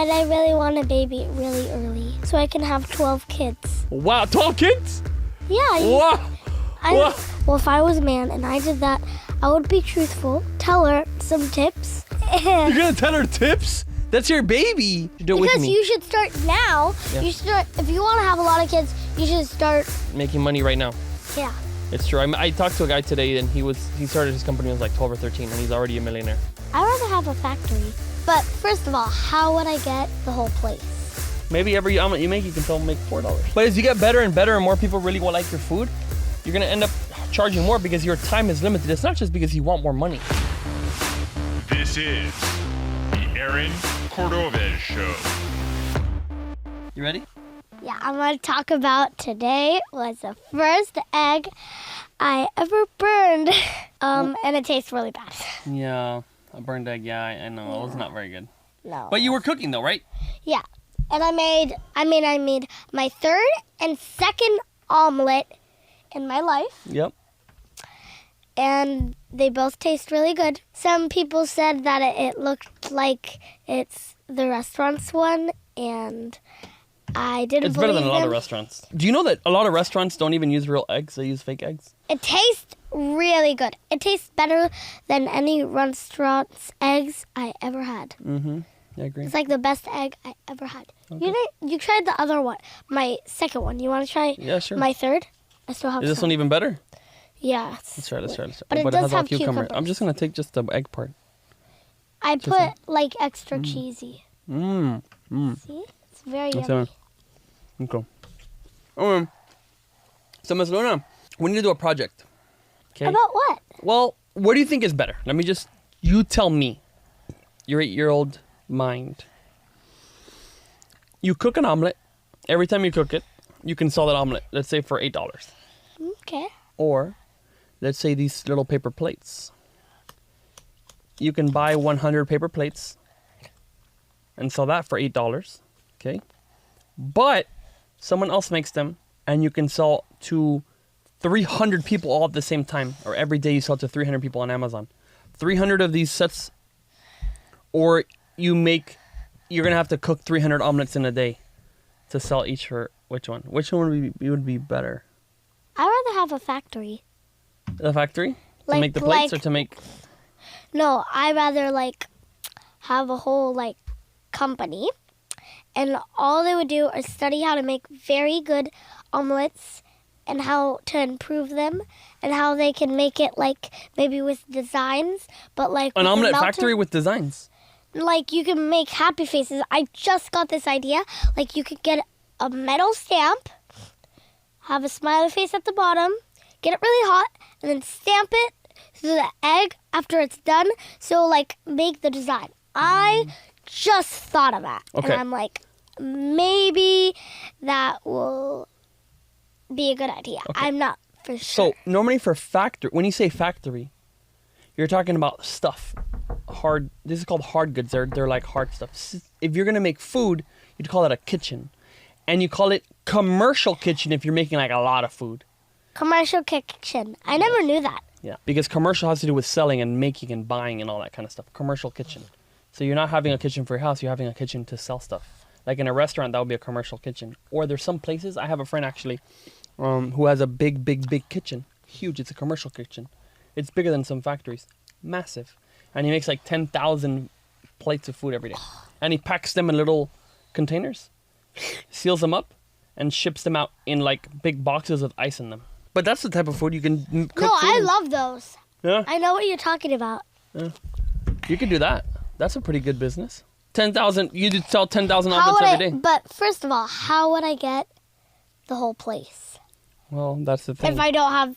And I really want a baby really early so I can have 12 kids. Wow, 12 kids? Yeah. Wow. Well, if I was a man and I did that, I would be truthful, tell her some tips. You're gonna tell her tips? That's your baby. Do it with Because me. you should start now. Yeah. You should start, if you want to have a lot of kids, you should start. Making money right now. Yeah. It's true. I talked to a guy today, and he started his company when he was like 12 or 13, and he's already a millionaire. I'd rather have a factory. But first of all, how would I get the whole place? Maybe every omelet you make, you can still make $4. But as you get better and better and more people really will like your food, you're going to end up charging more because your time is limited. It's not just because you want more money. This is the Aaron Cordovez Show. You ready? Yeah, I'm going to talk about today was the first egg I ever burned. And it tastes really bad. Yeah, a burned egg. Yeah, I know. It was not very good. No. But you were cooking though, right? Yeah. And I made my third and second omelet in my life. Yep. And they both taste really good. Some people said that it looked like it's the restaurant's one, and I didn't It's believe better than a lot of them. restaurants. Do you know that a lot of restaurants don't even use real eggs? They use fake eggs? It tastes really good. It tastes better than any restaurant's eggs I ever had. Mm-hmm. I agree. It's like the best egg I ever had. Okay. You tried the other one, my second one. You want to try Yeah, sure. my third? I still have Is this some. one even better? Yeah. Let's try. But it it does has all have cucumber. cucumbers. I'm just going to take just the egg part. I put like extra cheesy. Mmm. See? It's very That's yummy. Okay. So, Ms. Luna, we need to do a project. Okay. About what? Well, what do you think is better? You tell me. Your 8-year-old mind. You cook an omelet. Every time you cook it, you can sell that omelet, let's say for $8. Okay. Or, let's say these little paper plates. You can buy 100 paper plates and sell that for $8. Okay. But someone else makes them and you can sell to 300 people all at the same time. Or every day you sell to 300 people on Amazon. 300 of these sets. Or you're going to have to cook 300 omelets in a day to sell each for which one? Which one would be better? I'd rather have a factory. The factory? To Like- make the plates like- or to make... No, I'd rather have a whole company, and all they would do is study how to make very good omelets and how to improve them and how they can make it maybe with designs, but An with the omelet melted- factory with designs. you can make happy faces. I just got this idea. You could get a metal stamp, have a smiley face at the bottom, get it really hot, and then stamp it to the egg after it's done. So make the design. I just thought of that. Okay. And I'm maybe that will be a good idea. Okay. I'm not for sure. So normally for factory, when you say factory, you're talking about stuff. This is called hard goods. They're like hard stuff. If you're going to make food, you'd call it a kitchen. And you call it commercial kitchen if you're making a lot of food. Commercial kitchen. I never knew that. Yeah, because commercial has to do with selling and making and buying and all that kind of stuff. Commercial kitchen. So you're not having a kitchen for your house, you're having a kitchen to sell stuff. Like in a restaurant, that would be a commercial kitchen. Or there's some places, I have a friend actually, who has a big kitchen. Huge, it's a commercial kitchen. It's bigger than some factories. Massive. And he makes 10,000 plates of food every day. And he packs them in little containers, seals them up, and ships them out in big boxes with ice in them. But that's the type of food you can cook. No, food I in. love those. Yeah, I know what you're talking about. you could do that. That's a pretty good business. 10,000. You could sell 10,000 How omelets would every day. But first of all, how would I get the whole place Well, that's the thing. if I don't have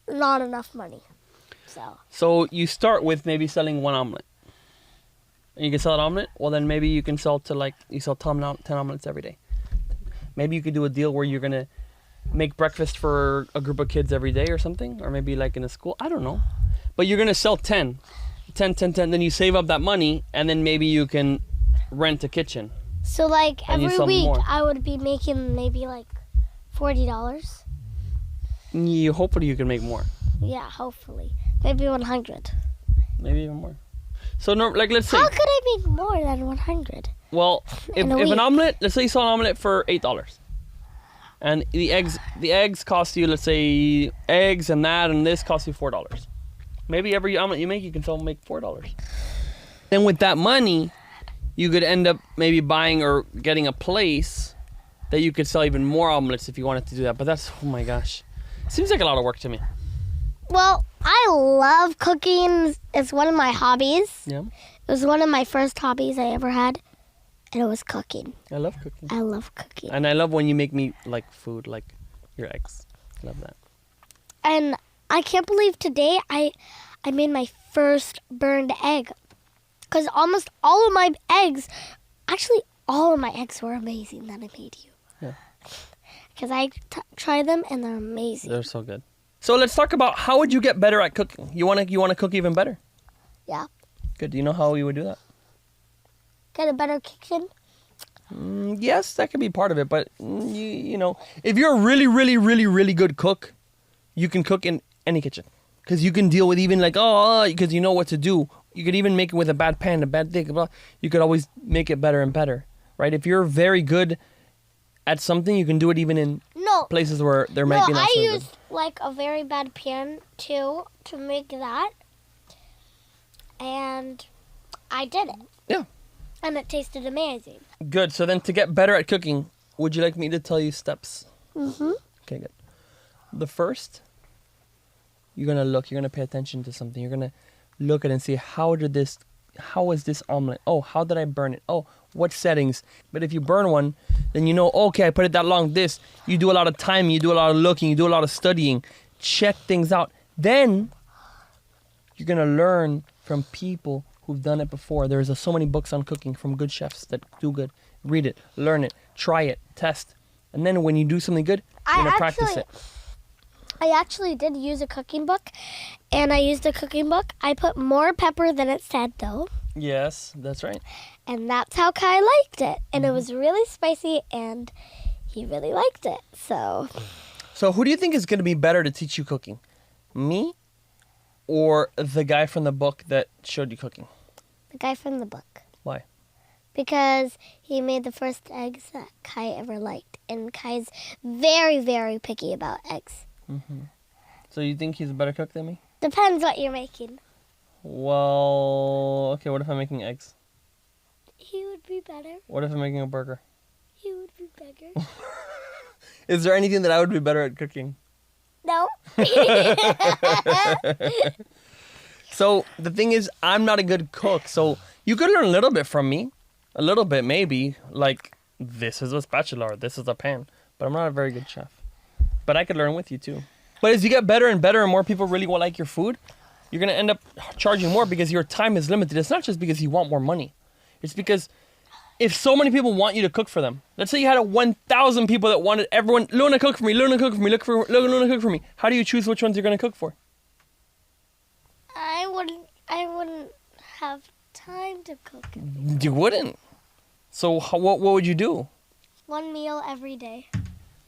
not enough money? So you start with maybe selling one omelet. And you can sell an omelet. Well, then maybe you can sell to you sell 10 omelets every day. Maybe you could do a deal where you're gonna make breakfast for a group of kids every day or something, or maybe in a school. I don't know. But you're gonna sell 10. Then you save up that money, and then maybe you can rent a kitchen. So And you every sell week more. I would be making maybe $40. Hopefully you can make more. Yeah, hopefully. Maybe 100. Maybe even more. So no, like let's say. How could I make more than 100? Well, if In a an week. omelet, let's say you sell an omelet for $8, and the eggs cost you, let's say, eggs and that and this cost you $4. Maybe every omelet you make, you can make $4. Then with that money, you could end up maybe buying or getting a place that you could sell even more omelets if you wanted to do that. But that's, oh my gosh, seems like a lot of work to me. Well, I love cooking. It's one of my hobbies. Yeah, It was one of my first hobbies I ever had, and it was cooking. I love cooking. I love cooking. And I love when you make me like food, like your eggs. Love that. And I can't believe today I made my first burned egg. Because almost all of my eggs, actually all of my eggs were amazing that I made you. Yeah. Because I tried them and they're amazing. They're so good. So let's talk about how would you get better at cooking? You want to cook even better? Yeah. Good. Do you know how you would do that? Get a better kitchen. Yes, that could be part of it. But you know, if you're a really, really, really, really good cook, you can cook in any kitchen. Because you can deal with even like, because you know what to do. You could even make it with a bad pan, a bad thing. You could always make it better and better, right? If you're very good at something, you can do it even in places where there might be not so good. I used like a very bad pan too to make that. And I did it. Yeah. And it tasted amazing. Good. So then to get better at cooking, would you like me to tell you steps? Mm-hmm. Okay, good. The first, you're going to pay attention to something. You're going to look at it and see how is this omelet? Oh, how did I burn it? Oh, what settings? But if you burn one, then you know, okay, I put it that long. You do a lot of time, you do a lot of looking, you do a lot of studying, check things out. Then you're going to learn from people who've done it before. There's so many books on cooking from good chefs that do good. Read it, learn it, try it, test. And then when you do something good, you're going to practice it. I actually did use a cooking book, and I used a cooking book. I put more pepper than it said, though. Yes, that's right. And that's how Kai liked it. And it was really spicy, and he really liked it. So who do you think is going to be better to teach you cooking? Me or the guy from the book that showed you cooking? the guy from the book. Why? Because he made the first eggs that Kai ever liked. And Kai's very, very picky about eggs. Mm-hmm. So you think he's a better cook than me? Depends what you're making. Well, okay, what if I'm making eggs? He would be better. What if I'm making a burger? He would be better. Is there anything that I would be better at cooking? No. So the thing is, I'm not a good cook. So you could learn a little bit from me. A little bit, maybe. Like, this is a spatula, this is a pan. But I'm not a very good chef. But I could learn with you, too. But as you get better and better and more people really will like your food, you're going to end up charging more because your time is limited. It's not just because you want more money. It's because if so many people want you to cook for them, let's say you had 1,000 people that wanted everyone, Luna, cook for me, Luna, cook for me, Luna, cook for me. How do you choose which ones you're going to cook for? I wouldn't have time to cook. You wouldn't. So what would you do? One meal every day.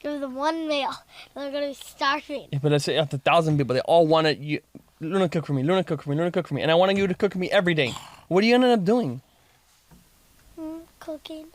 Give them one meal. They're going to be starving. Yeah, but let's say after 1,000 people, they all wanted you, Luna, cook for me, Luna, cook for me, Luna, cook for me. And I wanted you to cook for me every day. What are you going to end up doing? Cooking.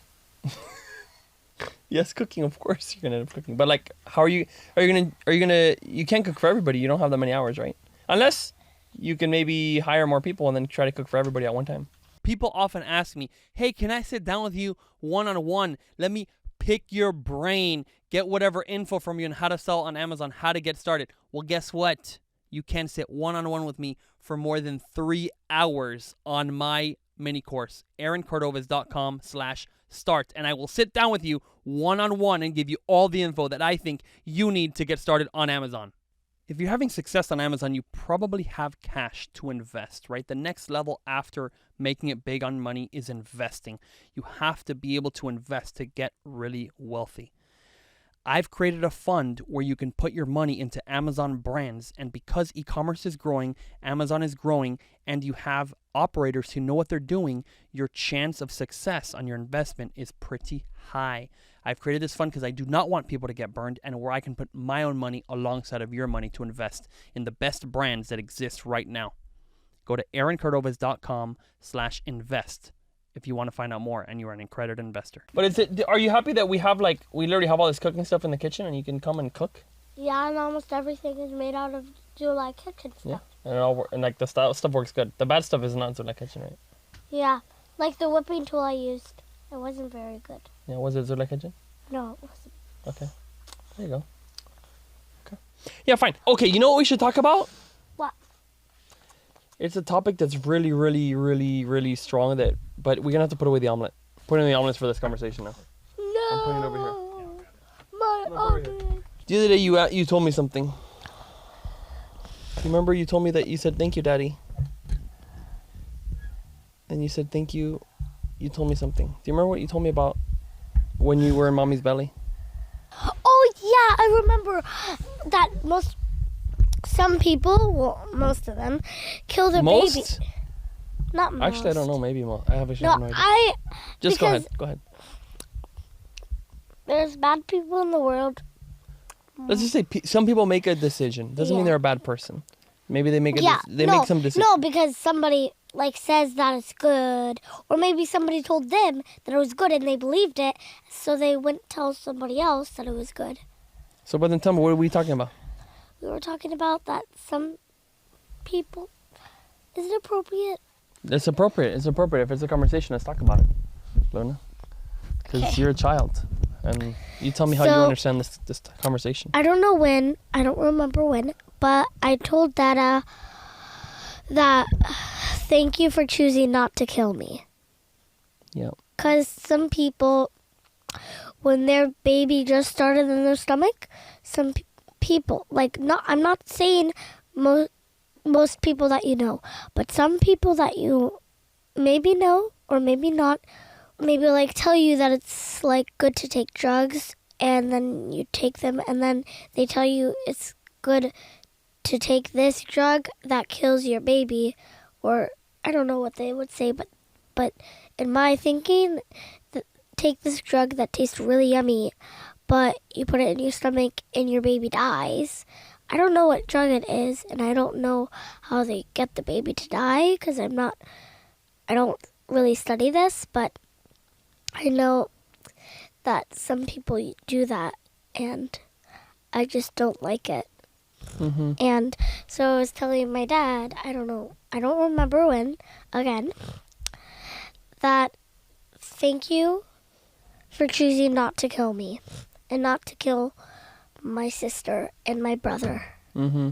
Yes, cooking, of course you're going to end up cooking. But like, how you can't cook for everybody. You don't have that many hours, right? Unless you can maybe hire more people and then try to cook for everybody at one time. People often ask me, hey, can I sit down with you one-on-one? Let me pick your brain, get whatever info from you on how to sell on Amazon, how to get started. Well, guess what? You can sit one-on-one with me for more than 3 hours on my mini course, aaroncordovez.com/start. And I will sit down with you one-on-one and give you all the info that I think you need to get started on Amazon. If you're having success on Amazon, you probably have cash to invest, right? The next level after making it big on money is investing. You have to be able to invest to get really wealthy. I've created a fund where you can put your money into Amazon brands, and because e-commerce is growing, Amazon is growing, and you have operators who know what they're doing, your chance of success on your investment is pretty high. I've created this fund because I do not want people to get burned, and where I can put my own money alongside of your money to invest in the best brands that exist right now. Go to aaroncordovez.com/invest if you want to find out more and you're an accredited investor. But are you happy that we literally have all this cooking stuff in the kitchen and you can come and cook? Yeah, and almost everything is made out of July kitchen stuff. Yeah, and like the stuff works good. The bad stuff is not July kitchen, right? Yeah, like the whipping tool I used, it wasn't very good. Yeah, was it July kitchen? No, it wasn't. Okay, there you go. Okay. Yeah, fine. Okay, you know what we should talk about? What? It's a topic that's really, really, really, really strong. But we're gonna have to put away the omelet. Put in the omelets for this conversation now. No. I'm putting it over here. My omelet. The other day you told me something. You remember you told me that you said thank you, Daddy. And you said thank you. You told me something. Do you remember what you told me about when you were in Mommy's belly? Oh yeah, I remember that some people, well, most of them, kill their baby. Not most. Actually, I don't know. Maybe most. I have no idea. Just go ahead. Go ahead. There's bad people in the world. Let's just say some people make a decision. Doesn't mean they're a bad person. Maybe they make make some decision. No, because somebody says that it's good, or maybe somebody told them that it was good and they believed it, so they wouldn't tell somebody else that it was good. So, but then tell me, what are we talking about? We were talking about that some people. Is it appropriate? It's appropriate. It's appropriate. If it's a conversation, let's talk about it, Luna. Because you're a child, and you tell me how you understand this conversation. I don't know when. I don't remember when. But I told Dada that thank you for choosing not to kill me. Yeah. Because some people, when their baby just started in their stomach, some people, I'm not saying most people that you know, but some people that you maybe know or maybe not, maybe tell you that it's good to take drugs, and then you take them, and then they tell you it's good to take this drug that kills your baby, or I don't know what they would say, but in my thinking, take this drug that tastes really yummy, but you put it in your stomach and your baby dies. I don't know what drug it is, and I don't know how they get the baby to die, because I don't really study this, but I know that some people do that, and I just don't like it. Mm-hmm. And so I was telling my dad, I don't remember when, again, that thank you for choosing not to kill me and not to kill my sister and my brother. Mm-hmm.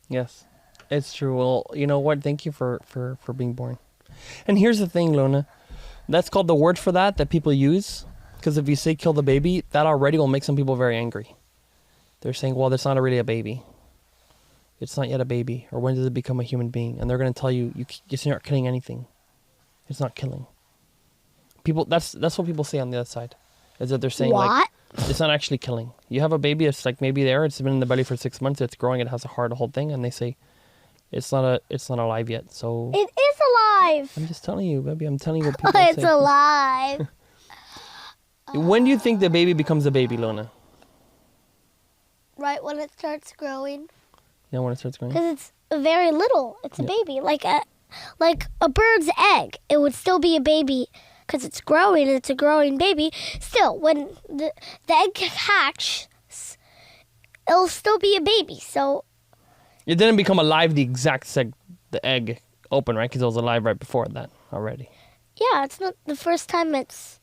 Yes, it's true. Well, you know what? Thank you for being born. And here's the thing, Luna. That's called the word for that people use. Because if you say kill the baby, that already will make some people very angry. They're saying, well, that's not really a baby. It's not yet a baby. Or when does it become a human being? And they're going to tell you, you're not killing anything. It's not killing. People, that's what people say on the other side. Is that they're saying, what? It's not actually killing. You have a baby, it's maybe there, it's been in the belly for 6 months, it's growing, it has a heart, the whole thing, and they say, it's not alive yet, so... It is alive! I'm just telling you, baby, I'm telling you what people say. It's alive! When do you think the baby becomes a baby, Luna? Right when it starts growing. Yeah, when it starts growing. Because it's very little. It's a baby. Like a bird's egg. It would still be a baby because it's growing and it's a growing baby. Still, when the egg hatches, it'll still be a baby. So it didn't become alive the exact the egg opened, right? Because it was alive right before that already. Yeah, it's not the first time it's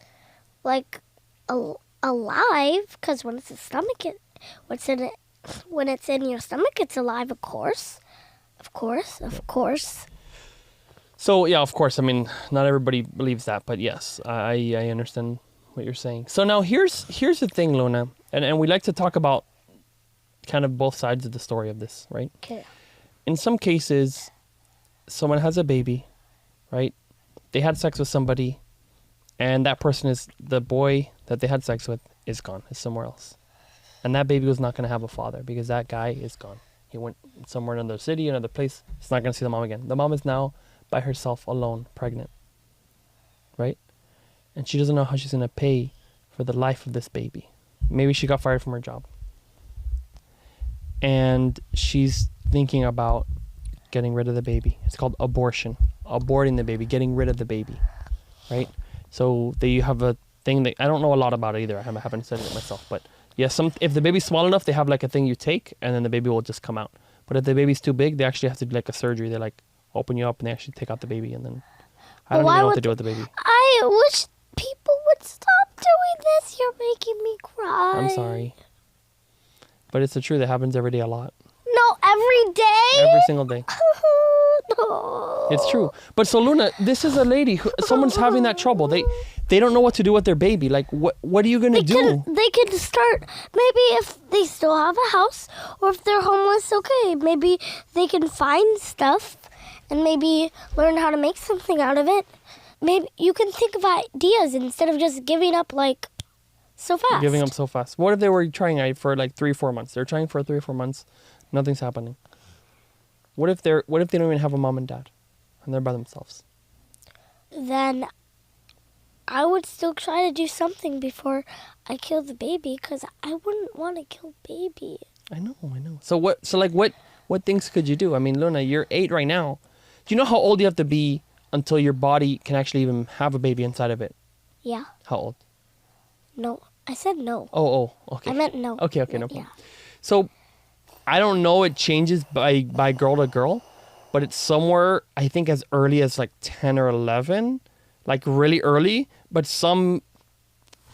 alive, because when it's in stomach, when it's in your stomach, it's alive, of course. So, yeah, of course. I mean, not everybody believes that, but yes, I understand what you're saying. So now here's the thing, Luna, and we like to talk about kind of both sides of the story of this, right? Okay. In some cases, someone has a baby, right? They had sex with somebody, and that person is the boy that they had sex with is gone, is somewhere else. And that baby was not going to have a father because that guy is gone. He went somewhere in another city, another place. He's not going to see the mom again. The mom is now by herself, alone, pregnant, right? And she doesn't know how she's going to pay for the life of this baby. Maybe she got fired from her job. And she's thinking about getting rid of the baby. It's called abortion. Aborting the baby, getting rid of the baby, right? So they have a thing that I don't know a lot about it either. I haven't studied it myself, but yes, if the baby's small enough, they have like a thing you take, and then the baby will just come out. But if the baby's too big, they actually have to do like a surgery. They like open you up and they actually take out the baby, and then I don't even know what to do with the baby. I wish people would stop doing this. You're making me cry. I'm sorry, but it's the truth. It happens every day a lot. No, every day. Every single day. No. It's true. But so Luna, this is a lady who someone's having that trouble. They don't know what to do with their baby. Like what are you gonna do? They could start, maybe if they still have a house, or if they're homeless, okay, maybe they can find stuff and maybe learn how to make something out of it. Maybe you can think of ideas instead of just giving up like so fast. Giving up so fast. What if they were trying it for like 3-4 months? They're trying for 3 or 4 months, nothing's happening. What if they don't even have a mom and dad and they're by themselves? Then I would still try to do something before I kill the baby, because I wouldn't want to kill baby. I know. So what things could you do? I mean, Luna, you're 8 right now. Do you know how old you have to be until your body can actually even have a baby inside of it? Yeah. How old? No. I said no. Oh, okay. I meant no. Okay, no problem. Yeah. So, I don't know, it changes by girl to girl, but it's somewhere, I think, as early as like 10 or 11, like really early, but some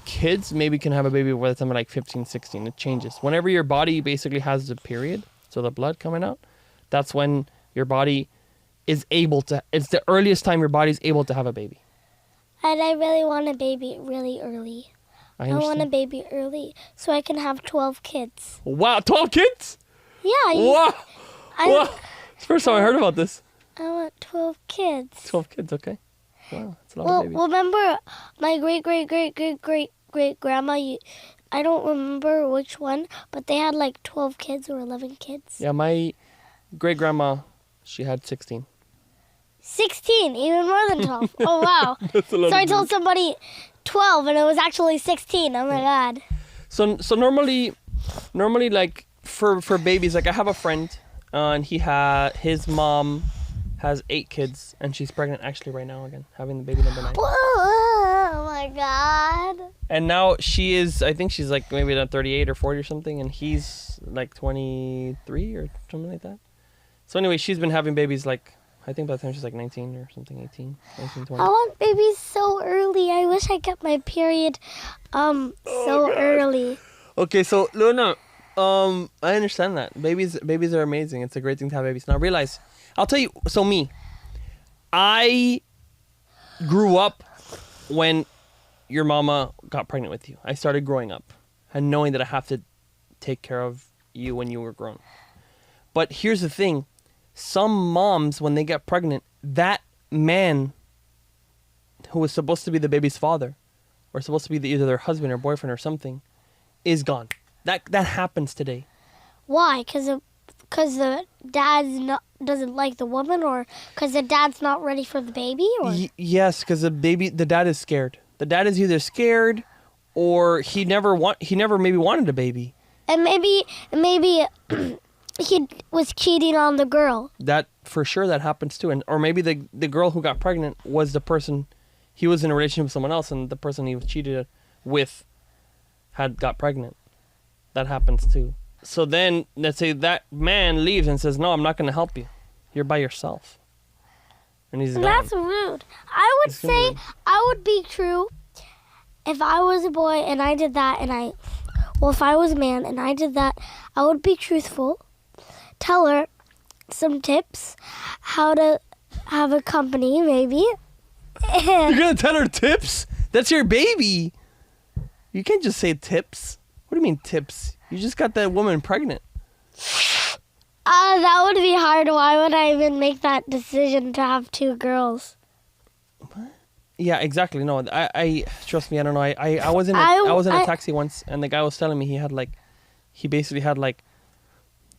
kids maybe can have a baby by the time of like 15, 16. It changes. Whenever your body basically has the period, so the blood coming out, that's when your body is able to, it's the earliest time your body's able to have a baby. And I really want a baby really early. I want a baby early so I can have 12 kids. Wow, 12 kids? Yeah. Wow. Wow. It's the first time I heard about this. I want 12 kids. 12 kids, okay. Wow, that's a lot of babies. Well, remember my great grandma, I don't remember which one, but they had like 12 kids or 11 kids. Yeah, my great grandma, she had 16. 16, even more than 12. Oh, wow. That's a lot So of I told somebody 12 and it was actually 16. Oh my God. So normally like for babies, like I have a friend and his mom has 8 kids and she's pregnant actually right now again, having the baby number 9. Oh my God. And now I think she's like maybe at 38 or 40 or something, and he's like 23 or something like that. So anyway, she's been having babies like, I think by the time she's like 19 or something, 18, 19, 20. I want babies so early. I wish I got my period early. Okay, so Luna, I understand that. Babies are amazing. It's a great thing to have babies. Now realize, I'll tell you, so me, I grew up when your mama got pregnant with you. I started growing up and knowing that I have to take care of you when you were grown. But here's the thing. Some moms, when they get pregnant, that man who was supposed to be the baby's father or supposed to be either their husband or boyfriend or something is gone. That happens today. Why? Because the dad doesn't like the woman, or because the dad's not ready for the baby? Or? Yes, because the dad is scared. The dad is either scared or he never maybe wanted a baby. And maybe he was cheating on the girl. That for sure that happens too. Or maybe the girl who got pregnant was the person, he was in a relationship with someone else and the person he was cheated with got pregnant. That happens too. So then let's say that man leaves and says, no, I'm not going to help you. You're by yourself. And he's gone. That's rude. I would say I would be true if I was a boy and I did that, if I was a man and I did that, I would be truthful. Tell her some tips, how to have a company, maybe. You're going to tell her tips? That's your baby. You can't just say tips. What do you mean tips? You just got that woman pregnant. That would be hard. Why would I even make that decision to have 2 girls? What? Yeah, exactly. No, I trust me. I don't know. I was in a taxi once, and the guy was telling me he basically had like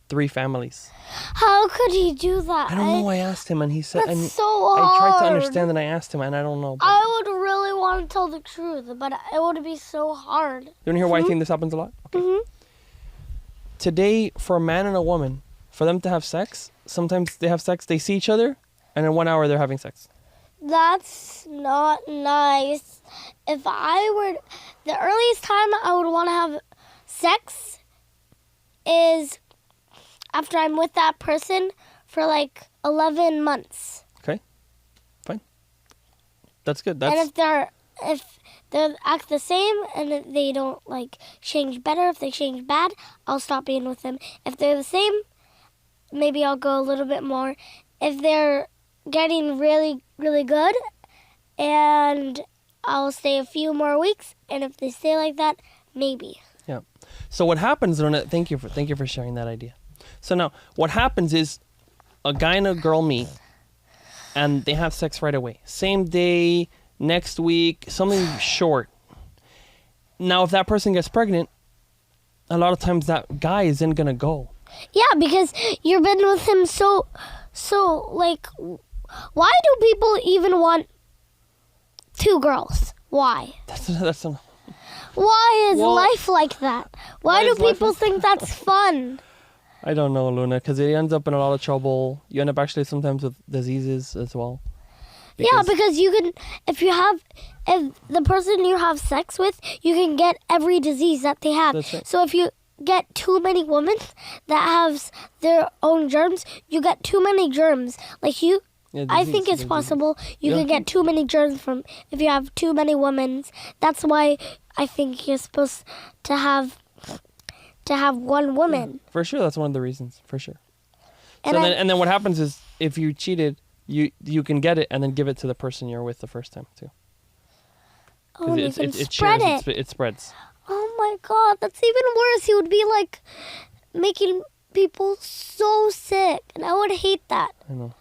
3 families. How could he do that? I don't know. I asked him, and he said, That's so hard. I tried to understand, and I asked him, and I don't know. I would really want to tell the truth, but it would be so hard. You want to hear why I think this happens a lot? Okay. Mm-hmm. Today, for a man and a woman, for them to have sex, sometimes they have sex, they see each other, and in 1 hour they're having sex. That's not nice. If I were, the earliest time I would want to have sex is after I'm with that person for like 11 months. Okay, fine. That's good. And if they act the same and if they don't like change better, if they change bad, I'll stop being with them. If they're the same, maybe I'll go a little bit more. If they're getting really, really good, and I'll stay a few more weeks. And if they stay like that, maybe. Yeah. So what happens, Luna? Thank you for sharing that idea. So now, what happens is, a guy and a girl meet, and they have sex right away, same day, next week, something short. Now, if that person gets pregnant, a lot of times that guy isn't gonna go. Yeah, because you've been with him so like, why do people even want 2 girls? Why? Why is life like that? Why do people think that's fun? I don't know, Luna, because it ends up in a lot of trouble. You end up actually sometimes with diseases as well. Because you can, if the person you have sex with, you can get every disease that they have. That's right. So if you get too many women that have their own germs, you get too many germs. Like you, I think it's possible you can get too many germs from if you have too many women. That's why I think you're supposed to have one woman. For sure, that's one of the reasons. For sure. And then what happens is, if you cheated, you can get it and then give it to the person you're with the first time too. Oh, and it, you can it spread shares, it. It spreads. Oh my God, that's even worse. He would be like making people so sick, and I would hate that. I know.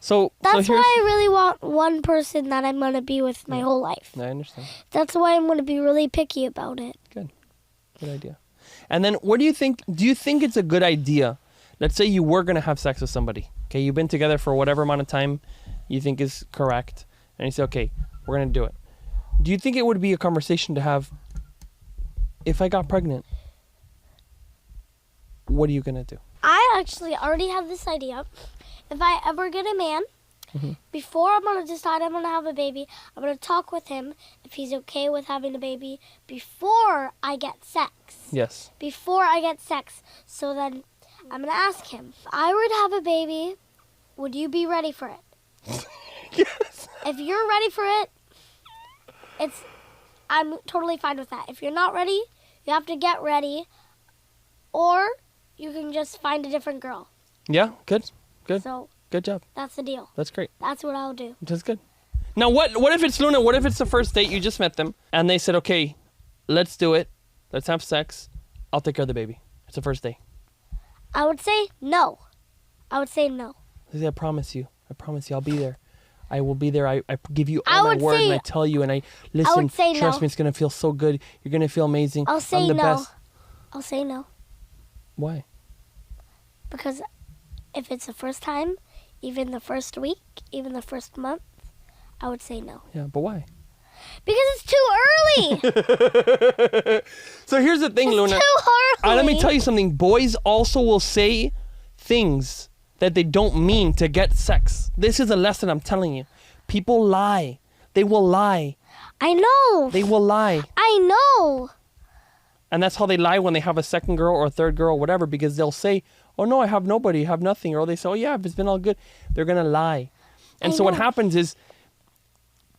So that's here's, why I really want one person that I'm gonna be with my whole life. I understand. That's why I'm gonna be really picky about it. Good idea. And then, what do you think? Do you think it's a good idea? Let's say you were gonna have sex with somebody. Okay, you've been together for whatever amount of time you think is correct, and you say, okay, we're gonna do it. Do you think it would be a conversation to have? If I got pregnant, what are you gonna do? I actually already have this idea. If I ever get a man, before I'm going to decide I'm going to have a baby, I'm going to talk with him if he's okay with having a baby before I get sex. Yes. Before I get sex. So then I'm going to ask him, if I were to have a baby, would you be ready for it? Yes. If you're ready for it, I'm totally fine with that. If you're not ready, you have to get ready, or you can just find a different girl. Yeah, good. So good job. that's the deal. That's great. That's what I'll do. That's good. Now, what if it's Luna? What if it's the first date? You just met them, and they said, okay, let's do it. Let's have sex. I'll take care of the baby. It's the first day. I would say no. They say, I promise you, I'll be there. I will be there. I give you all my word, and I tell you, and I listen. I would say trust no. me, it's gonna feel so good. You're gonna feel amazing. I'll say I'm the no. best. I'll say no. Why? Because if it's the first time, even the first week, even the first month, I would say no. Yeah, but why? Because it's too early. So here's the thing, Luna. It's too early. Let me tell you something. Boys also will say things that they don't mean to get sex. This is a lesson I'm telling you. People lie. They will lie. I know. They will lie. I know. And that's how they lie when they have a second girl or a third girl or whatever, because they'll say, oh no, I have nobody, I have nothing. Or they say, oh yeah, if it's been all good. They're going to lie. And so what happens is,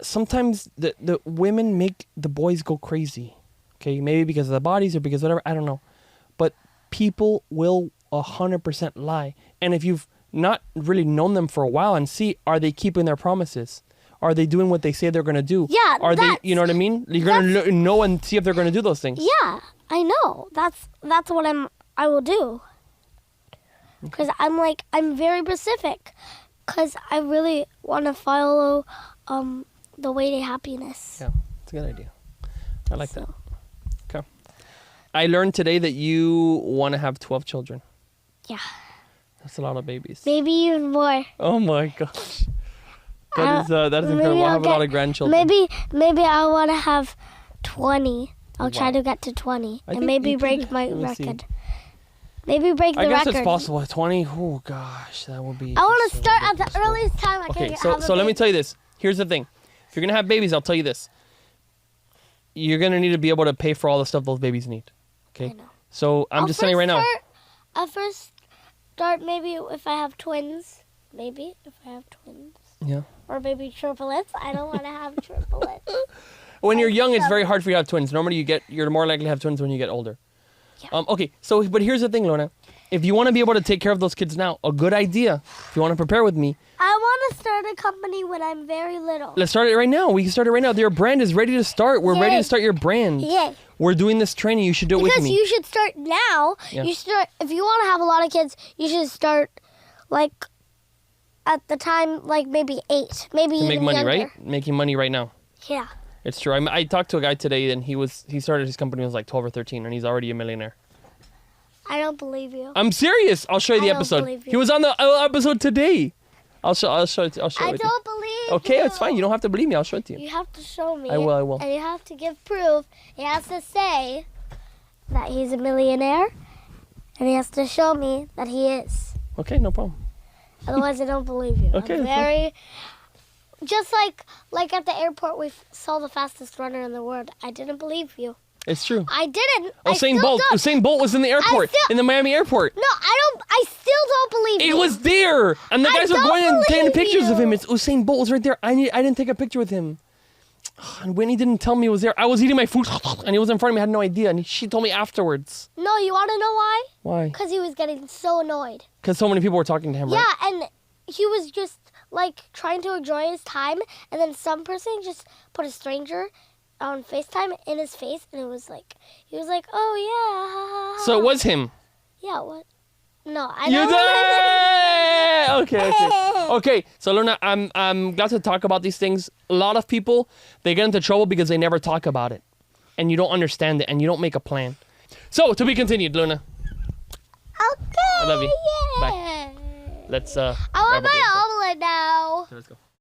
sometimes the women make the boys go crazy. Okay, maybe because of the bodies or because whatever, I don't know. But people will 100% lie. And if you've not really known them for a while and see, are they keeping their promises? Are they doing what they say they're going to do? Yeah, Are they, you know what I mean? You're going to know and see if they're going to do those things. Yeah, I know. That's what I will do. Because I'm very specific. Because I really want to follow the way to happiness. Yeah, it's a good idea. I like that. Okay. I learned today that you want to have 12 children. Yeah. That's a lot of babies. Maybe even more. Oh my gosh. That is incredible. I'll have a lot of grandchildren. Maybe I want to have 20. I'll try to get to 20 and maybe break my record. Maybe break the I guess record. it's possible. 20. Oh gosh, that would be. I want to so start at the ridiculous. earliest time I Okay, can so have a let me baby. tell you this. Here's the thing. If you're gonna have babies, I'll tell you this. You're gonna need to be able to pay for all the stuff those babies need. Okay. I know. So I'm just saying right now. I'll first start maybe if I have twins. Maybe if I have twins. Yeah. Or maybe triplets. I don't want to have triplets. When you're Like young, it's very seven. hard for you to have twins. Normally, you're more likely to have twins when you get older. Yeah. Okay. So, but here's the thing, Luna. If you want to be able to take care of those kids now, a good idea. If you want to prepare with me, I want to start a company when I'm very little. let's start it right now. We can start it right now. Your brand is ready to start. We're ready Yay. to start your brand. Yay. We're doing this training. You should do it with Because me. you should start now. Yeah. You start if you want to have a lot of kids. You should start like at the time like maybe 8, maybe To even make money, younger. right? Making money right now. Yeah. It's true. I talked to a guy today, and he started his company when he was like 12 or 13, and he's already a millionaire. I don't believe you. I'm serious. I'll show you the I don't episode. believe you. He was on the episode today. I'll show it. I'll show I it. to you. don't believe Okay, you. it's fine. You don't have to believe me. I'll show it to you. You have to show me. I will. And you have to give proof. He has to say that he's a millionaire, and he has to show me that he is. Okay, no problem. Otherwise, I don't believe you. Okay, I'm that's fine. very. Just like at the airport, we saw the fastest runner in the world. I didn't believe you. It's true. I didn't. I Usain still Bolt. don't. Usain Bolt was in the airport, still- in the Miami airport. No, I still don't believe It you. was there, and the I guys were don't going and taking believe pictures of him. you. It's Usain Bolt was right there. I didn't take a picture with him. And Whitney didn't tell me he was there. I was eating my food, and he was in front of me. I had no idea, and she told me afterwards. No, you want to know why? Why? Because he was getting so annoyed. Because so many people were talking to him, right? Yeah, and he was just like trying to enjoy his time, and then some person just put a stranger on FaceTime in his face, and it was like he was like, "Oh yeah." Ha, ha, ha." So it was him. Yeah. What? No, I You don't. did! Okay. So Luna, I'm glad to talk about these things. A lot of people, they get into trouble because they never talk about it, and you don't understand it, and you don't make a plan. So to be continued, Luna. Okay. I love you. Yeah. Bye. Let's I wrap want up the my episode. omelet now. Let's go.